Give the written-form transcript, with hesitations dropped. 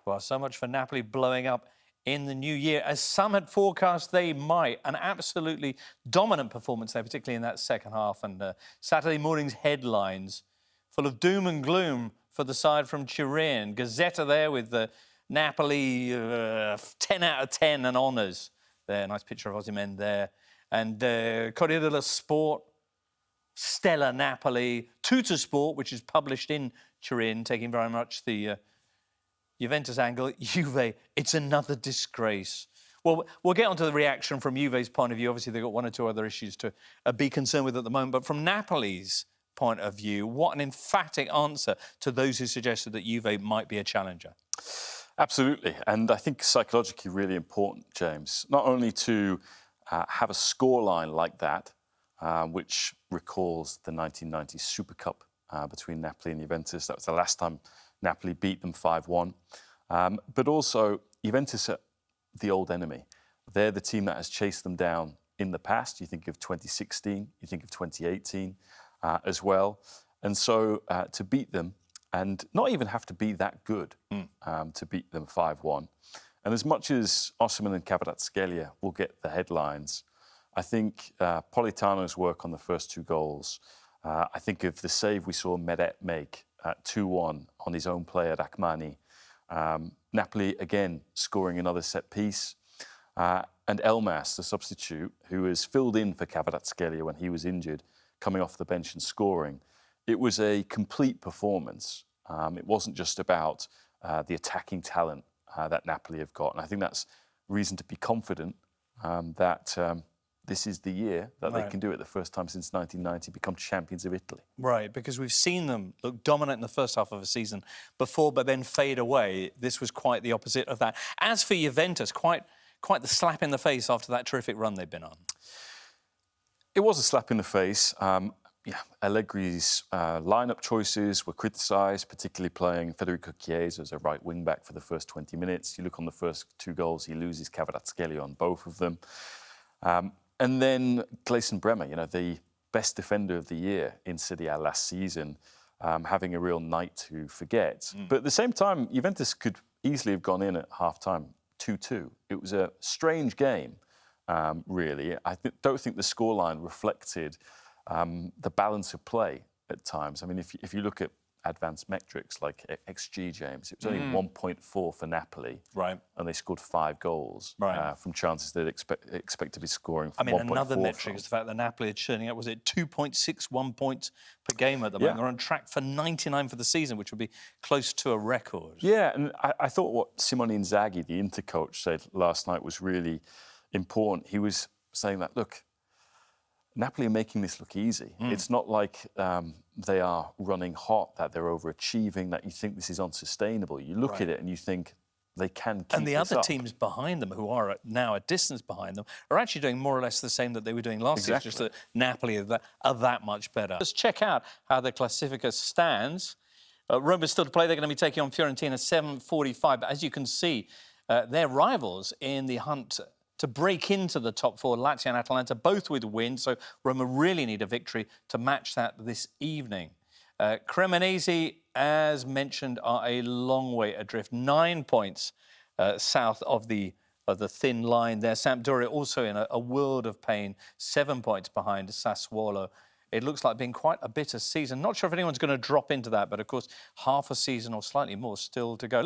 Well, so much for Napoli blowing up in the new year, as some had forecast they might. An absolutely dominant performance there, particularly in that second half. And Saturday morning's headlines full of doom and gloom for the side from Turin. Gazzetta there with the Napoli 10 out of 10 and honours. There, nice picture of Osimhen there. And Corriere dello Sport, Stella Napoli, Tuttosport, which is published in Turin, taking very much the Juventus angle. Juve, it's another disgrace. Well, we'll get onto the reaction from Juve's point of view. Obviously, they've got one or two other issues to be concerned with at the moment. But from Napoli's point of view, what an emphatic answer to those who suggested that Juve might be a challenger. Absolutely. And I think psychologically really important, James, not only to have a scoreline like that, which recalls the 1990 Super Cup between Napoli and Juventus. That was the last time Napoli beat them 5-1. But also, Juventus are the old enemy. They're the team that has chased them down in the past. You think of 2016, you think of 2018 as well. And so to beat them, and not even have to be that good to beat them 5-1. And as much as Osimhen and Kvaratskhelia will get the headlines, I think Politano's work on the first two goals, I think of the save we saw Meret make at 2-1 on his own play at Akmani. Napoli, again, scoring another set piece. And Elmas, the substitute, who has filled in for Kvaratskhelia when he was injured, coming off the bench and scoring. It was a complete performance. It wasn't just about the attacking talent that Napoli have got. And I think that's reason to be confident that this is the year that they can do it, the first time since 1990, become champions of Italy. Right, because we've seen them look dominant in the first half of a season before, but then fade away. This was quite the opposite of that. As for Juventus, quite the slap in the face after that terrific run they've been on. It was a slap in the face. Allegri's lineup choices were criticised, particularly playing Federico Chiesa as a right wing-back for the first 20 minutes. You look on the first two goals, he loses Kvaratskhelia on both of them. And then Gleison Bremer, the best defender of the year in Serie A last season, having a real night to forget. But at the same time, Juventus could easily have gone in at half-time 2-2. It was a strange game, really. I don't think the scoreline reflected the balance of play at times. I mean, if you look at advanced metrics like XG, James, it was only 1.4 for Napoli. Right. And they scored 5 goals from chances they'd expect to be scoring from 1.4. I mean, another metric is the fact that Napoli are churning out, was it 2.61 points per game at the moment? They're on track for 99 for the season, which would be close to a record. Yeah, and I thought what Simone Inzaghi, the Inter coach, said last night was really important. He was saying that, look, Napoli are making this look easy. It's not like they are running hot, that they're overachieving, that you think this is unsustainable. You look at it and you think they can keep And the this other up. teams behind them, who are now a distance behind them, are actually doing more or less the same that they were doing last season, just that Napoli are that much better. Let's check out how the Classifica stands. Roma's still to play. They're going to be taking on Fiorentina 7:45. But as you can see, they're rivals in the hunt to break into the top 4, Lazio and Atalanta, both with wins. So Roma really need a victory to match that this evening. Cremonese, as mentioned, are a long way adrift. 9 points south of the thin line there. Sampdoria also in a world of pain, 7 points behind Sassuolo. It looks like being quite a bitter season. Not sure if anyone's going to drop into that, but of course, half a season or slightly more still to go.